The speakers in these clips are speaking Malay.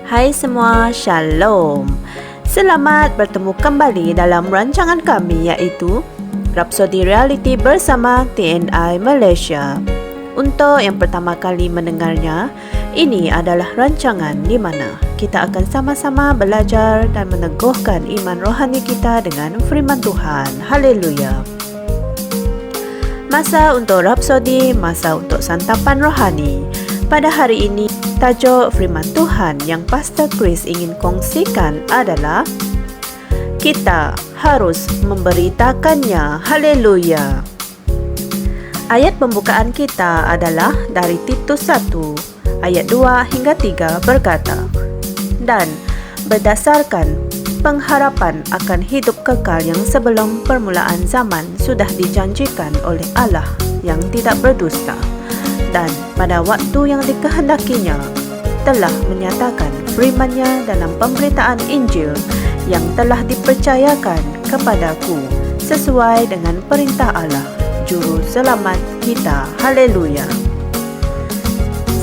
Hai semua, Shalom. Selamat bertemu kembali dalam rancangan kami iaitu Rhapsody Reality bersama TNI Malaysia. Untuk yang pertama kali mendengarnya, ini adalah rancangan di mana kita akan sama-sama belajar dan meneguhkan iman rohani kita dengan firman Tuhan. Haleluya. Masa untuk Rhapsody, masa untuk santapan rohani. Pada hari ini, tajuk firman Tuhan yang Pastor Chris ingin kongsikan adalah kita harus memberitakannya. Haleluya. Ayat pembukaan kita adalah dari Titus 1 ayat 2 hingga 3 berkata, dan berdasarkan pengharapan akan hidup kekal yang sebelum permulaan zaman sudah dijanjikan oleh Allah yang tidak berdusta, dan pada waktu yang dikehendakinya telah menyatakan firman-Nya dalam pemberitaan Injil yang telah dipercayakan kepadaku sesuai dengan perintah Allah, Juru Selamat kita. Haleluya.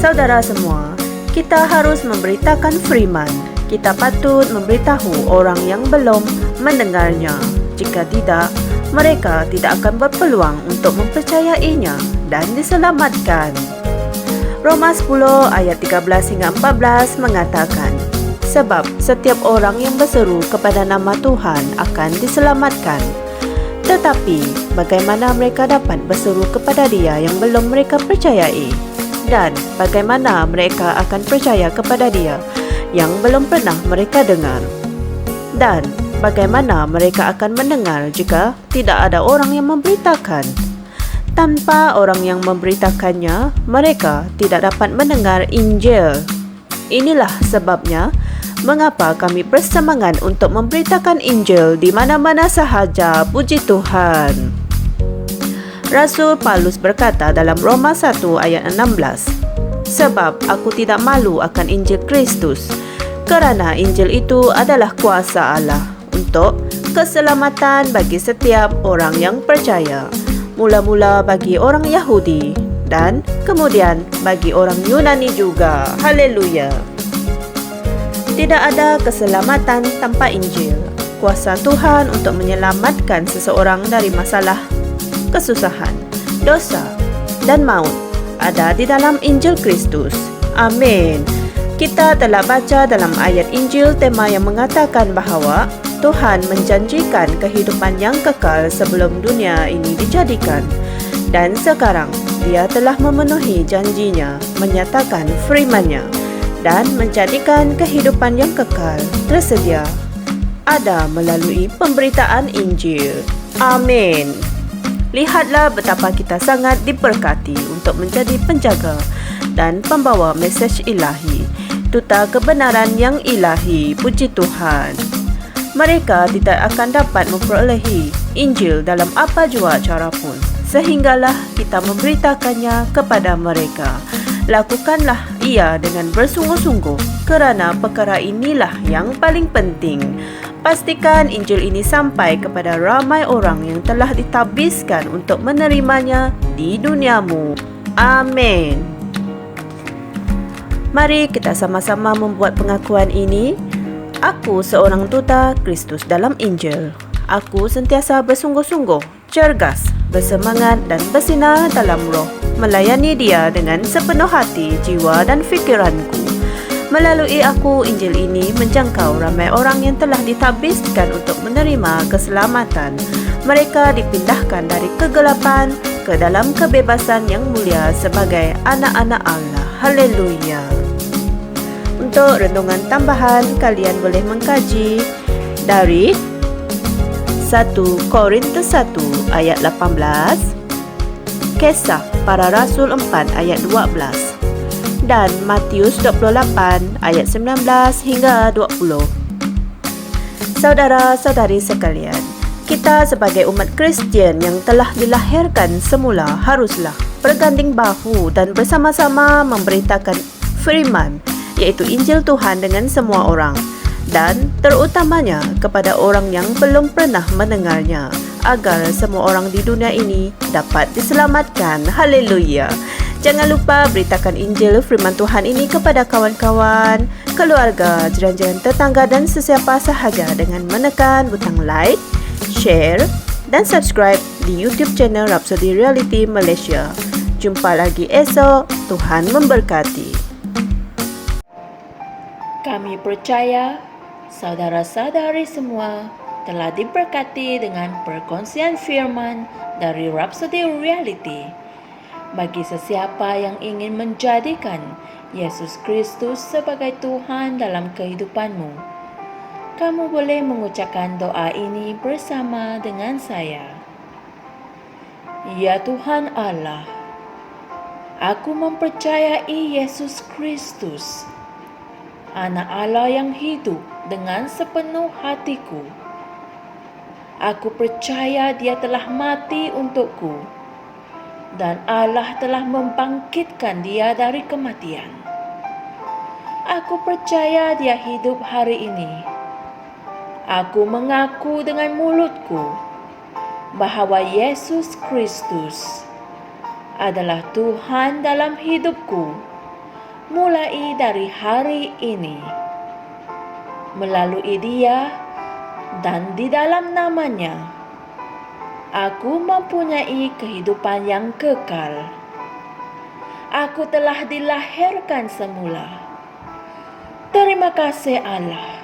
Saudara semua, kita harus memberitakan firman. Kita patut memberitahu orang yang belum mendengarnya. Jika tidak, mereka tidak akan berpeluang untuk mempercayainya dan diselamatkan. Roma 10 ayat 13 hingga 14 mengatakan, sebab setiap orang yang berseru kepada nama Tuhan akan diselamatkan. Tetapi bagaimana mereka dapat berseru kepada Dia yang belum mereka percayai? Dan bagaimana mereka akan percaya kepada Dia yang belum pernah mereka dengar? Dan bagaimana mereka akan mendengar jika tidak ada orang yang memberitakan? Tanpa orang yang memberitakannya, mereka tidak dapat mendengar Injil. Inilah sebabnya mengapa kami bersemangat untuk memberitakan Injil di mana-mana sahaja. Puji Tuhan. Rasul Paulus berkata dalam Roma 1 ayat 16, sebab aku tidak malu akan Injil Kristus, kerana Injil itu adalah kuasa Allah untuk keselamatan bagi setiap orang yang percaya, mula-mula bagi orang Yahudi dan kemudian bagi orang Yunani juga. Haleluya. Tidak ada keselamatan tanpa Injil. Kuasa Tuhan untuk menyelamatkan seseorang dari masalah, kesusahan, dosa dan maut ada di dalam Injil Kristus. Amin. Kita telah baca dalam ayat Injil tema yang mengatakan bahawa Tuhan menjanjikan kehidupan yang kekal sebelum dunia ini dijadikan. Dan sekarang Dia telah memenuhi janjinya, menyatakan firman-Nya dan menjadikan kehidupan yang kekal tersedia ada melalui pemberitaan Injil. Amin. Lihatlah betapa kita sangat diberkati untuk menjadi penjaga dan pembawa mesej ilahi, duta kebenaran yang ilahi. Puji Tuhan. Mereka tidak akan dapat memperolehi Injil dalam apa jua cara pun, sehinggalah kita memberitakannya kepada mereka. Lakukanlah ia dengan bersungguh-sungguh, kerana perkara inilah yang paling penting. Pastikan Injil ini sampai kepada ramai orang yang telah ditabiskan untuk menerimanya di duniamu. Amin. Mari kita sama-sama membuat pengakuan ini. Aku seorang duta Kristus dalam Injil. Aku sentiasa bersungguh-sungguh, cergas, bersemangat dan bersinar dalam roh, melayani Dia dengan sepenuh hati, jiwa dan fikiranku. Melalui aku, Injil ini menjangkau ramai orang yang telah ditabiskan untuk menerima keselamatan. Mereka dipindahkan dari kegelapan ke dalam kebebasan yang mulia sebagai anak-anak Allah. Haleluya. Untuk renungan tambahan, kalian boleh mengkaji dari 1 Korintus 1 ayat 18, Kisah Para Rasul 4 ayat 12, dan Matius 28 ayat 19 hingga 20. Saudara-saudari sekalian, kita sebagai umat Kristian yang telah dilahirkan semula haruslah berganding bahu dan bersama-sama memberitakan firman, yaitu Injil Tuhan dengan semua orang, dan terutamanya kepada orang yang belum pernah mendengarnya, agar semua orang di dunia ini dapat diselamatkan. Haleluya. Jangan lupa beritakan Injil firman Tuhan ini kepada kawan-kawan, keluarga, jiran-jiran tetangga dan sesiapa sahaja dengan menekan butang like, share dan subscribe di YouTube channel Rhapsody Reality Malaysia. Jumpa lagi esok. Tuhan memberkati. Kami percaya saudara-saudari semua telah diberkati dengan perkongsian firman dari Rhapsody Reality. Bagi sesiapa yang ingin menjadikan Yesus Kristus sebagai Tuhan dalam kehidupanmu, kamu boleh mengucapkan doa ini bersama dengan saya. Ya Tuhan Allah, aku mempercayai Yesus Kristus, Anak Allah yang hidup dengan sepenuh hatiku. Aku percaya Dia telah mati untukku dan Allah telah membangkitkan Dia dari kematian. Aku percaya Dia hidup hari ini. Aku mengaku dengan mulutku bahawa Yesus Kristus adalah Tuhan dalam hidupku mulai dari hari ini. Melalui Dia dan di dalam nama-Nya, aku mempunyai kehidupan yang kekal. Aku telah dilahirkan semula. Terima kasih Allah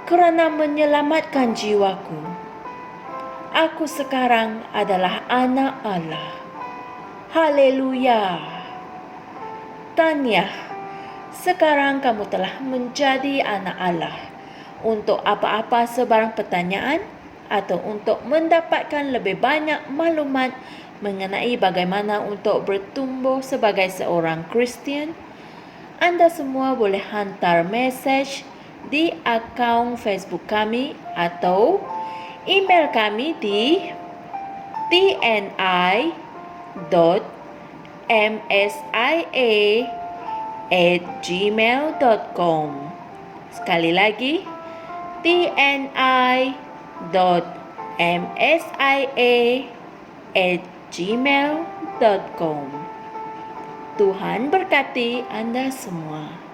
kerana menyelamatkan jiwaku. Aku sekarang adalah anak Allah. Haleluya. Tahniah, sekarang kamu telah menjadi anak Allah. Untuk apa-apa sebarang pertanyaan atau untuk mendapatkan lebih banyak maklumat mengenai bagaimana untuk bertumbuh sebagai seorang Kristian, anda semua boleh hantar mesej di akaun Facebook kami atau email kami di tni.msia@gmail.com. Sekali lagi, tni.msia@gmail.com. Tuhan berkati anda semua.